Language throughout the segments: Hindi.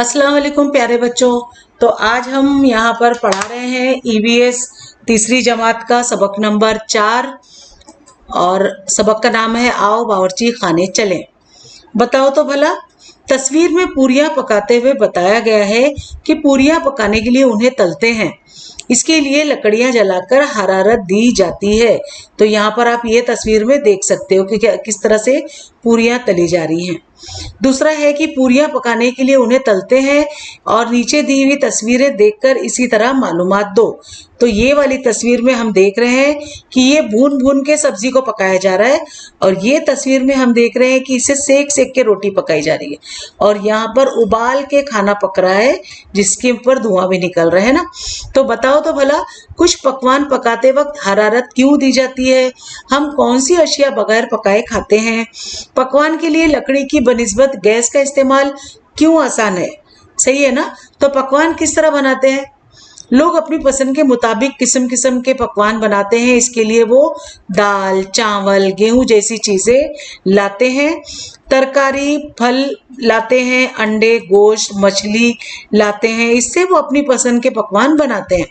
अस्सलाम वालेकुम प्यारे बच्चों। तो आज हम यहाँ पर पढ़ा रहे हैं ईवीएस तीसरी जमात का सबक नंबर 4 और सबक का नाम है आओ बावर्ची खाने चलें। बताओ तो भला, तस्वीर में पूरियां पकाते हुए बताया गया है कि पूरियां पकाने के लिए उन्हें तलते हैं। इसके लिए लकड़ियां जलाकर हरारत दी जाती है। तो यहाँ पर आप ये तस्वीर में देख सकते हो कि किस तरह से पूरियां तली जा रही हैं। दूसरा है कि पूरियां पकाने के लिए उन्हें तलते हैं और नीचे दी हुई तस्वीरें देखकर इसी तरह मालूमात दो। तो ये वाली तस्वीर में हम देख रहे हैं कि ये भून भून के सब्जी को पकाया जा रहा है और ये तस्वीर में हम देख रहे हैं कि इसे सेक सेक के रोटी पकाई जा रही है और यहाँ पर उबाल के खाना पक रहा है जिसके ऊपर धुआं भी निकल रहा है ना। तो बताओ तो भला, कुछ पकवान पकाते वक्त हरारत क्यों दी जाती है? हम कौन सी अशिया बगैर पकाए खाते हैं? पकवान के लिए लकड़ी की बनिस्बत गैस का इस्तेमाल क्यों आसान है? सही है ना। तो पकवान किस तरह बनाते हैं? लोग अपनी पसंद के मुताबिक किस्म किस्म के पकवान बनाते हैं। इसके लिए वो दाल, चावल, गेहूं जैसी चीजें लाते हैं, तरकारी, फल लाते हैं, अंडे, गोश्त, मछली लाते हैं। इससे वो अपनी पसंद के पकवान बनाते हैं।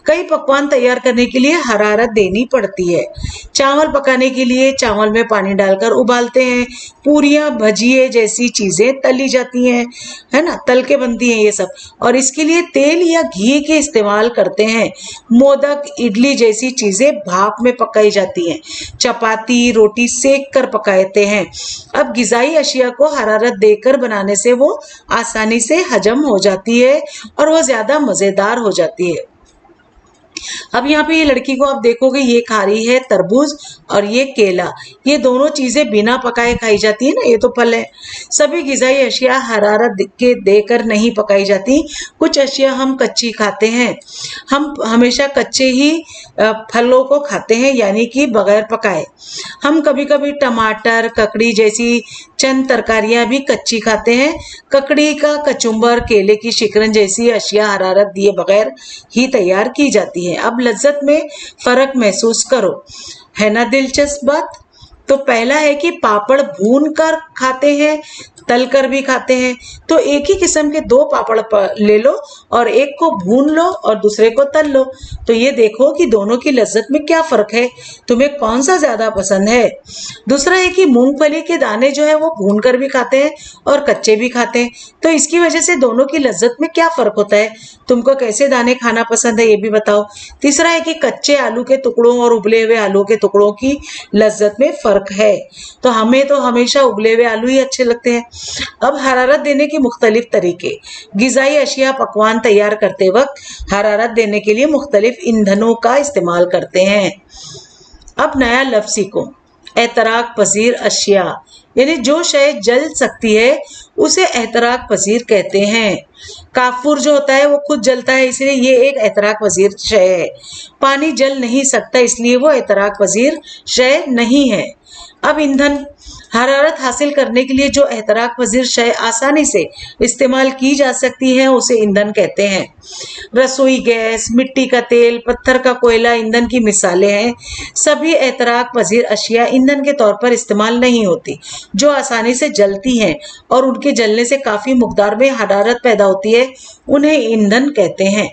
कई पकवान तैयार करने के लिए हरारत देनी पड़ती है। चावल पकाने के लिए चावल में पानी डालकर उबालते हैं। पूरियां, भजिए जैसी चीजें तली जाती हैं, है ना, तल के बनती हैं ये सब, और इसके लिए तेल या घी के इस्तेमाल करते हैं। मोदक, इडली जैसी चीजें भाप में पकाई जाती हैं। चपाती, रोटी सेक कर पकाते हैं। अब गिजाई अशिया को हरारत देकर बनाने से वो आसानी से हजम हो जाती है और वो ज्यादा मजेदार हो जाती है। अब यहाँ पे ये लड़की को आप देखोगे, ये खा रही है तरबूज और ये केला। ये दोनों चीजें बिना पकाए खाई जाती है ना, ये तो फल है। सभी गिजाई अशिया हरारत के देकर नहीं पकाई जाती। कुछ अशिया हम कच्ची खाते हैं। हम हमेशा कच्चे ही फलों को खाते हैं, यानी कि बगैर पकाए। हम कभी कभी टमाटर, ककड़ी जैसी चंद तरकारियां भी कच्ची खाते हैं। ककड़ी का कचुम्बर, केले की शिकरन जैसी अशिया हरारत दिए बगैर ही तैयार की जाती है। अब लज्जत में फर्क महसूस करो, है ना दिलचस्प बात। तो पहला है कि पापड़ भून कर खाते हैं, तल कर भी खाते हैं। तो एक ही किस्म के दो पापड़ ले लो और एक को भून लो और दूसरे को तल लो। तो ये देखो कि दोनों की लज्जत में क्या फर्क है, तुम्हें कौन सा ज्यादा पसंद है। दूसरा है कि मूंगफली के दाने जो है वो भून कर भी खाते हैं और कच्चे भी खाते हैं। तो इसकी वजह से दोनों की लज्जत में क्या फर्क होता है, तुमको कैसे दाने खाना पसंद है ये भी बताओ। तीसरा है कि कच्चे आलू के टुकड़ों और उबले हुए आलू के टुकड़ों की लज्जत में फर्क है। तो हमें तो हमेशा उबले हुए आलू ही अच्छे लगते हैं। अब हरारत देने के मुख्तलिफ तरीके। गिजाई अशिया पकवान तैयार करते वक्त हरारत देने के लिए मुख्तलिफ ईंधनों का इस्तेमाल करते हैं। अब नया लफ्ज सीखो, एतराक पजीर अशिया, यानी जो शय जल सकती है उसे एतराक पजीर कहते हैं। काफूर जो होता है वो खुद जलता है, इसलिए ये एक एतराक पजीर शय है। पानी जल नहीं सकता, इसलिए वो एतराक पजीर शय नहीं है। अब ईंधन। हरारत हासिल करने के लिए जो एतराक पजीर शय आसानी से इस्तेमाल की जा सकती है उसे ईंधन कहते हैं। रसोई गैस, मिट्टी का तेल, पत्थर का कोयला ईंधन की मिसालें हैं। सभी एतराक पजीर अशिया ईंधन के तौर पर इस्तेमाल नहीं होती। जो आसानी से जलती हैं और उनके जलने से काफी मकदार में हरारत पैदा होती है उन्हें ईंधन कहते हैं।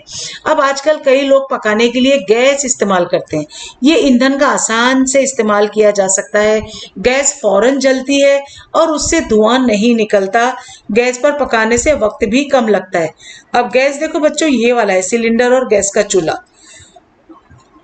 अब आजकल कई लोग पकाने के लिए गैस इस्तेमाल करते हैं। ये ईंधन का आसान से इस्तेमाल किया जा सकता है। गैस फौरन जलती है और उससे धुआं नहीं निकलता। गैस पर पकाने से वक्त भी कम लगता है। अब गैस देखो बच्चों, ये वाला है सिलेंडर और गैस का चूल्हा।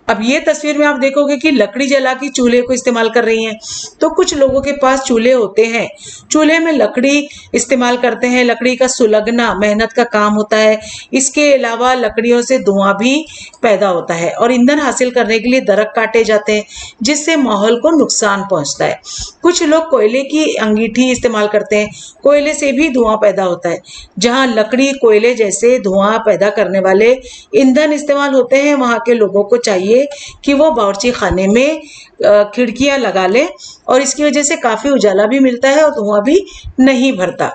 अब ये तस्वीर में आप देखोगे कि लकड़ी जला के चूल्हे को इस्तेमाल कर रही हैं। तो कुछ लोगों के पास चूल्हे होते हैं, चूल्हे में लकड़ी इस्तेमाल करते हैं। लकड़ी का सुलगना मेहनत का काम होता है। इसके अलावा लकड़ियों से धुआं भी पैदा होता है और ईंधन हासिल करने के लिए दरख्त काटे जाते हैं जिससे माहौल को नुकसान पहुंचता है। कुछ लोग कोयले की अंगीठी इस्तेमाल करते हैं। कोयले से भी धुआं पैदा होता है। जहां लकड़ी, कोयले जैसे धुआं पैदा करने वाले ईंधन इस्तेमाल होते हैं वहां के लोगों को चाहिए कि वो बावर्ची खाने में खिड़कियां लगा लें और इसकी वजह से काफी उजाला भी मिलता है और धुआं भी नहीं भरता।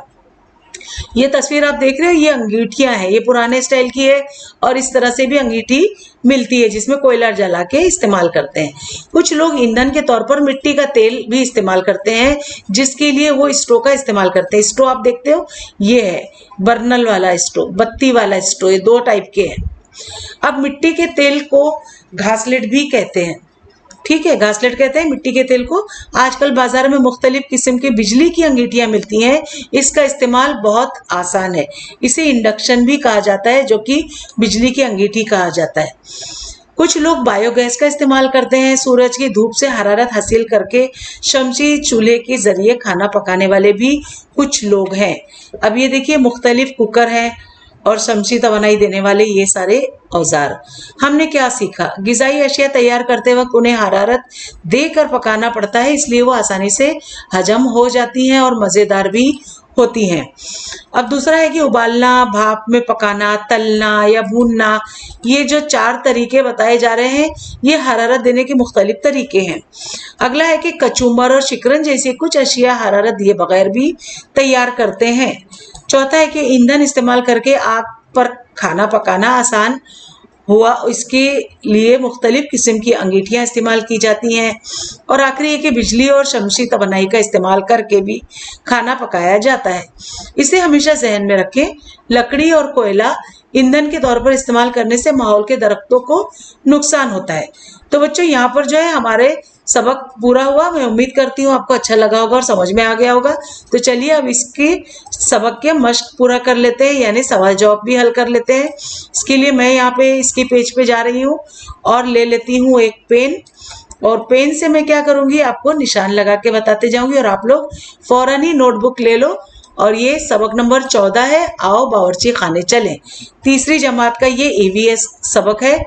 ये तस्वीर आप देख रहे हो, ये अंगीठियां हैं, ये पुराने स्टाइल की है और इस तरह से भी अंगीठी मिलती है जिसमें कोयला जला के इस्तेमाल करते हैं। कुछ लोग ईंधन के तौर पर मिट्टी का तेल भी इस्तेमाल करते हैं, जिसके लिए वो स्टोव का इस्तेमाल करते हैं। स्टोव आप देखते हो, ये है बर्नल वाला स्टोव, बत्ती वाला स्टोव, ये दो टाइप के हैं। अब मिट्टी के तेल को घासलेट भी कहते हैं, ठीक है, घासलेट कहते हैं मिट्टी के तेल को। आजकल बाजार में मुख्तलिफ किस्म की बिजली की अंगीठियां मिलती हैं, इसका इस्तेमाल बहुत आसान है। इसे इंडक्शन भी कहा जाता है, जो कि बिजली की अंगीठी कहा जाता है। कुछ लोग बायोगैस का इस्तेमाल करते हैं, सूरज की धूप से हरारत हासिल करके शमशी चूल्हे के जरिए खाना पकाने वाले भी कुछ लोग हैं। अब ये देखिए, मुख्तलिफ कुकर हैं और शमशी तवानाई देने वाले ये सारे औजार। हमने क्या सीखा? गिजाई अशिया तैयार करते वक्त उन्हें हरारत देकर पकाना पड़ता है, इसलिए वो आसानी से हजम हो जाती हैं और मज़ेदार भी होती हैं। अब दूसरा है कि उबालना, भाप में पकाना, तलना या भूनना, ये जो 4 तरीके बताए जा रहे हैं, ये हरारत देने के मुख्तलिफ तरीके हैं। अगला है कि कचूमर और शिकरन जैसी कुछ अशिया हरारत दिए बगैर भी तैयार करते हैं। चौथा है कि ईंधन इस्तेमाल करके आग पर खाना पकाना आसान हुआ, इसके लिए मुख्तलिफ किस्म की अंगीठियां इस्तेमाल की जाती हैं। और आखिरी है कि बिजली और शमशी तवानाई का इस्तेमाल करके भी खाना पकाया जाता है। इसे हमेशा जहन में रखें, लकड़ी और कोयला ईंधन के तौर पर इस्तेमाल करने से माहौल के दरख्तों को नुकसान होता है। तो बच्चों, यहाँ पर जो है हमारे सबक पूरा हुआ। मैं उम्मीद करती हूँ आपको अच्छा लगा होगा और समझ में आ गया होगा। तो चलिए अब इसके सबक के मश्क पूरा कर लेते हैं, यानी सवाल जवाब भी हल कर लेते हैं। इसके लिए मैं यहाँ पे इसके पेज पे जा रही हूँ और ले लेती हूँ एक पेन, और पेन से मैं क्या करूँगी, आपको निशान लगा के बताते जाऊँगी और आप लोग फौरन ही नोटबुक ले लो। और ये सबक नंबर 14 है, आओ बावर्ची खाने चलें। तीसरी जमात का ये EVS सबक है।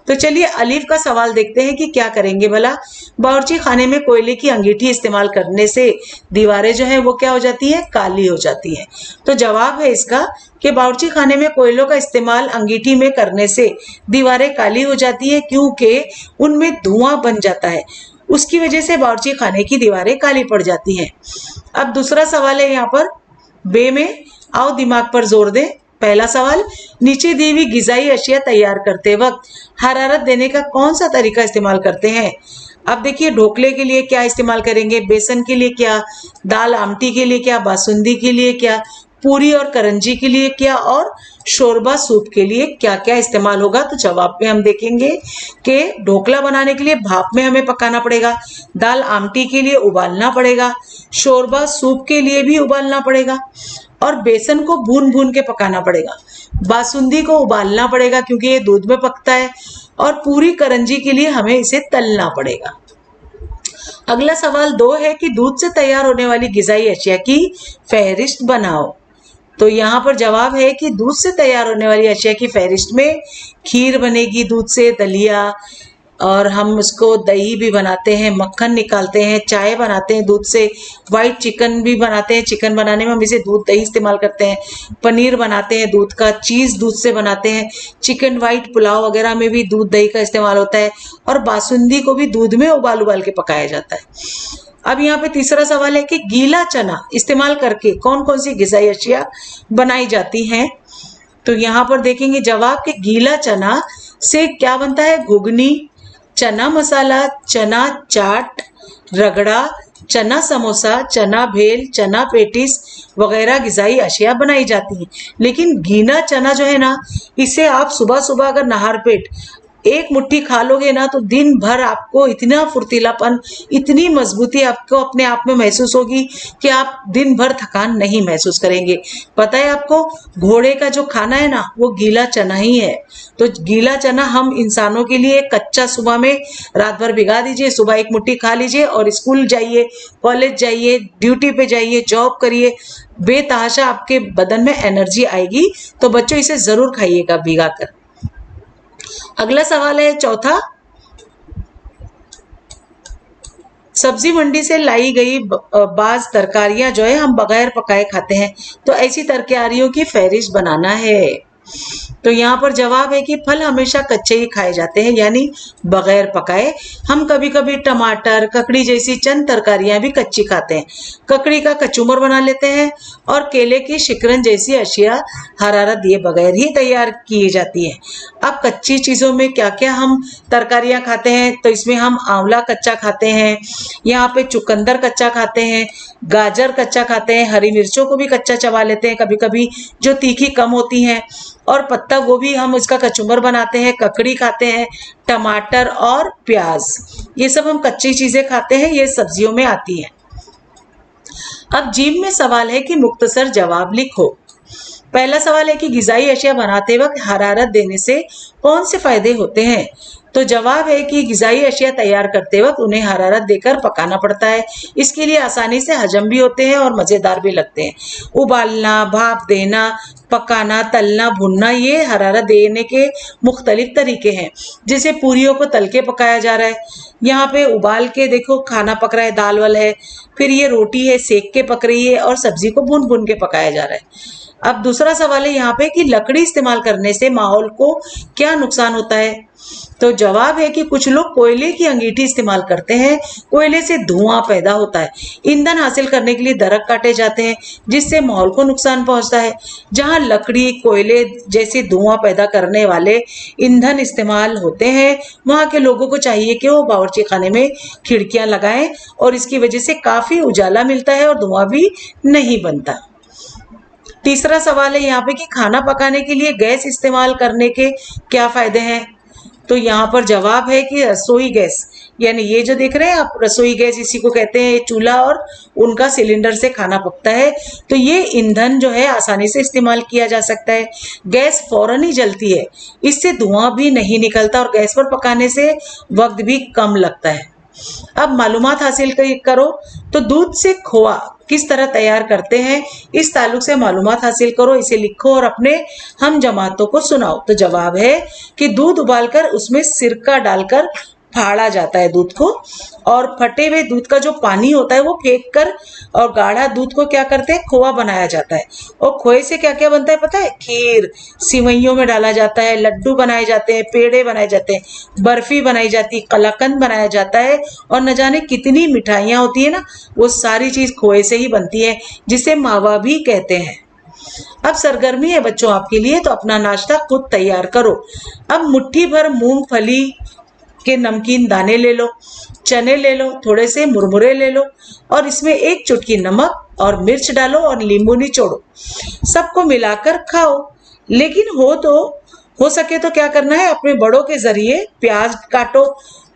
तो चलिए अलीफ का सवाल देखते हैं कि क्या करेंगे भला। बावर्ची खाने में कोयले की अंगीठी इस्तेमाल करने से दीवारें जो है वो क्या हो जाती है, काली हो जाती है। तो जवाब है इसका कि बावर्ची खाने में कोयलों का इस्तेमाल अंगीठी में करने से दीवारें काली हो जाती है, क्योंकि उनमें धुआं बन जाता है। उसकी वजह से बावर्ची खाने की दीवारें काली पड़ जाती हैं। अब दूसरा सवाल है यहाँ पर बे में, आओ दिमाग पर जोर दें। पहला सवाल, नीचे दी हुई गिजाई अशिया तैयार करते वक्त हरारत देने का कौन सा तरीका इस्तेमाल करते हैं? अब देखिए, ढोकले के लिए क्या इस्तेमाल करेंगे, बेसन के लिए क्या, दाल आमटी के लिए क्या, बासुंदी के लिए क्या, पूरी और करंजी के लिए क्या, और शोरबा सूप के लिए क्या क्या इस्तेमाल होगा। तो जवाब में हम देखेंगे कि ढोकला बनाने के लिए भाप में हमें पकाना पड़ेगा, दाल आमटी के लिए उबालना पड़ेगा, शोरबा सूप के लिए भी उबालना पड़ेगा, और बेसन को भून भून के पकाना पड़ेगा, बासुंदी को उबालना पड़ेगा क्योंकि ये दूध में पकता है, और पूरी करंजी के लिए हमें इसे तलना पड़ेगा। अगला सवाल 2 है कि दूध से तैयार होने वाली गिजाई अशिया की फहरिस्त बनाओ। तो यहाँ पर जवाब है कि दूध से तैयार होने वाली अशिया की फहरिस्त में खीर बनेगी दूध से, दलिया, और हम उसको दही भी बनाते हैं, मक्खन निकालते हैं, चाय बनाते हैं दूध से, वाइट चिकन भी बनाते हैं, चिकन बनाने में हम इसे दूध दही इस्तेमाल करते हैं, पनीर बनाते हैं दूध का, चीज़ दूध से बनाते हैं, चिकन वाइट पुलाव वगैरह में भी दूध दही का इस्तेमाल होता है, और बासुंदी को भी दूध में उबाल उबाल के पकाया जाता है। अब यहाँ पे तीसरा सवाल है कि गीला चना इस्तेमाल करके कौन कौन सी गिजाई अशिया बनाई जाती हैं। तो यहाँ पर देखेंगे जवाब कि गीला चना से क्या बनता है, घुगनी, चना मसाला, चना चाट, रगड़ा, चना समोसा, चना भेल, चना पेटिस वगैरह गिजाई अशिया बनाई जाती हैं। लेकिन गीला चना जो है ना, इसे आप सुबह सुबह अगर नहार पेट एक मुट्ठी खा लोगे ना, तो दिन भर आपको इतना फुर्तीलापन, इतनी मजबूती आपको अपने आप में महसूस होगी कि आप दिन भर थकान नहीं महसूस करेंगे। पता है आपको, घोड़े का जो खाना है ना, वो गीला चना ही है। तो गीला चना हम इंसानों के लिए कच्चा सुबह में रात भर भिगा दीजिए, सुबह एक मुट्ठी खा लीजिए और स्कूल जाइए, कॉलेज जाइए, ड्यूटी पे जाइए, जॉब करिए, बेतहाशा आपके बदन में एनर्जी आएगी। तो बच्चों, इसे जरूर खाइएगा भिगा कर। अगला सवाल है चौथा, सब्जी मंडी से लाई गई बाज तरकारियां जो है हम बगैर पकाए खाते हैं, तो ऐसी तरकारियों की फहरिस्त बनाना है। तो यहाँ पर जवाब है कि फल हमेशा कच्चे ही खाए जाते हैं, यानी बगैर पकाए। हम कभी कभी टमाटर, ककड़ी जैसी चंद तरकारियां भी कच्ची खाते हैं। ककड़ी का कचूमर बना लेते हैं और केले की शिकरन जैसी अशिया हरारत दिए बगैर ही तैयार की जाती है। अब कच्ची चीजों में क्या क्या हम तरकारियां खाते हैं, तो इसमें हम आंवला कच्चा खाते हैं, यहाँ पे चुकंदर कच्चा खाते हैं, गाजर कच्चा खाते हैं, हरी मिर्चों को भी कच्चा चबा लेते हैं कभी कभी, जो तीखी कम होती हैं, और पत्ता गोभी हम इसका कचूमर बनाते हैं, ककड़ी खाते हैं, टमाटर और प्याज, ये सब हम कच्ची चीजें खाते हैं, ये सब्जियों में आती है। अब जीव में सवाल है कि मुख्तसर जवाब लिखो। पहला सवाल है कि ग़िज़ाई अशिया बनाते वक्त हरारत देने से कौन से फायदे होते हैं, तो जवाब है कि ग़िज़ाई अशिया तैयार करते वक्त उन्हें हरारत देकर पकाना पड़ता है। इसके लिए आसानी से हजम भी होते हैं और मज़ेदार भी लगते हैं। उबालना, भाप देना, पकाना, तलना, भुनना, ये हरारत देने के मुख्तलिफ तरीके हैं। जैसे पूरियों को तल के पकाया जा रहा है, यहाँ पे उबाल के देखो खाना पक रहा है, दाल वाल है, फिर ये रोटी है सेक के पक रही है, और सब्जी को भून भून के पकाया जा रहा है। अब दूसरा सवाल है यहाँ पे कि लकड़ी इस्तेमाल करने से माहौल को क्या नुकसान होता है, तो जवाब है कि कुछ लोग कोयले की अंगीठी इस्तेमाल करते हैं। कोयले से धुआं पैदा होता है। ईंधन हासिल करने के लिए दरख्त काटे जाते हैं, जिससे माहौल को नुकसान पहुंचता है। जहां लकड़ी, कोयले जैसे धुआं पैदा करने वाले ईंधन इस्तेमाल होते हैं, वहां के लोगों को चाहिए कि वो बावर्ची खाने में खिड़कियां लगाएं, और इसकी वजह से काफी उजाला मिलता है और धुआं भी नहीं बनता। तीसरा सवाल है यहाँ पे कि खाना पकाने के लिए गैस इस्तेमाल करने के क्या फायदे हैं, तो यहाँ पर जवाब है कि रसोई गैस, यानी ये जो देख रहे हैं आप रसोई गैस, इसी को कहते हैं चूल्हा और उनका सिलेंडर से खाना पकता है, तो ये ईंधन जो है आसानी से इस्तेमाल किया जा सकता है। गैस फौरन ही जलती है, इससे धुआं भी नहीं निकलता, और गैस पर पकाने से वक्त भी कम लगता है। अब मालूमात हासिल करो, तो दूध से खोआ किस तरह तैयार करते हैं, इस ताल्लुक से मालूमात हासिल करो, इसे लिखो और अपने हम जमातों को सुनाओ। तो जवाब है कि दूध उबालकर उसमें सिरका डालकर फाड़ा जाता है दूध को, और फटे हुए दूध का जो पानी होता है वो फेंक कर और गाढ़ा दूध को क्या करते हैं, खोआ बनाया जाता है। और खोए से क्या क्या बनता है पता है, खीर, सिवैयों में डाला जाता है, लड्डू बनाए जाते हैं, पेड़े बनाए जाते हैं, बर्फी बनाई जाती है, कलाकंद बनाया जाता है, और न जाने कितनी मिठाइयाँ होती है ना, वो सारी चीज खोए से ही बनती है, जिसे मावा भी कहते हैं। अब सरगर्मी है बच्चों आपके लिए, तो अपना नाश्ता खुद तैयार करो। अब मुट्ठी भर मूंगफली के नमकीन दाने ले लो, चने ले लो, थोड़े से मुरमुरे ले लो, और इसमें एक चुटकी नमक और मिर्च डालो और नींबू निचोड़ो, सबको मिलाकर खाओ। लेकिन हो सके तो क्या करना है, अपने बड़ों के जरिए प्याज काटो,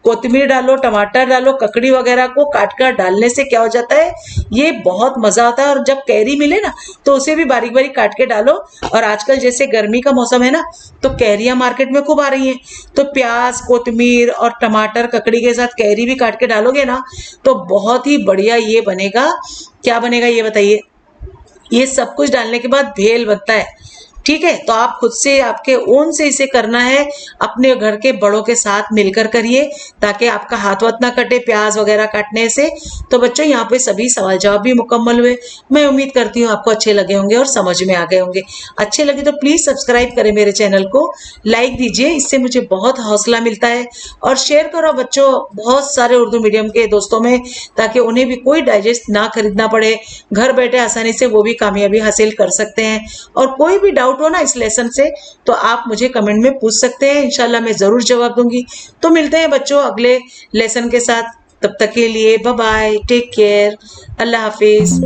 कोतमीर डालो, टमाटर डालो, ककड़ी वगैरह को काट कर डालने से क्या हो जाता है, ये बहुत मजा आता है। और जब कैरी मिले ना, तो उसे भी बारीक बारीक काट के डालो। और आजकल जैसे गर्मी का मौसम है ना, तो कैरियां मार्केट में खूब आ रही हैं, तो प्याज, कोतमीर और टमाटर, ककड़ी के साथ कैरी भी काट के डालोगे ना, तो बहुत ही बढ़िया ये बनेगा। क्या बनेगा ये बताइए, ये सब कुछ डालने के बाद भेल बनता है। ठीक है, तो आप खुद से, आपके ओन से इसे करना है, अपने घर के बड़ों के साथ मिलकर करिए, ताकि आपका हाथ वाथ ना कटे प्याज वगैरह काटने से। तो बच्चों यहाँ पे सभी सवाल जवाब भी मुकम्मल हुए। मैं उम्मीद करती हूँ आपको अच्छे लगे होंगे और समझ में आ गए होंगे। अच्छे लगे तो प्लीज सब्सक्राइब करें मेरे चैनल को, लाइक दीजिए, इससे मुझे बहुत हौसला मिलता है। और शेयर करो बच्चों बहुत सारे उर्दू मीडियम के दोस्तों में, ताकि उन्हें भी कोई डाइजेस्ट ना खरीदना पड़े, घर बैठे आसानी से वो भी कामयाबी हासिल कर सकते हैं। और कोई भी डाउट हो ना इस लेसन से, तो आप मुझे कमेंट में पूछ सकते हैं, इंशाल्लाह मैं जरूर जवाब दूंगी। तो मिलते हैं बच्चों अगले लेसन के साथ, तब तक के लिए बाय बाय, टेक केयर, अल्लाह हाफिज।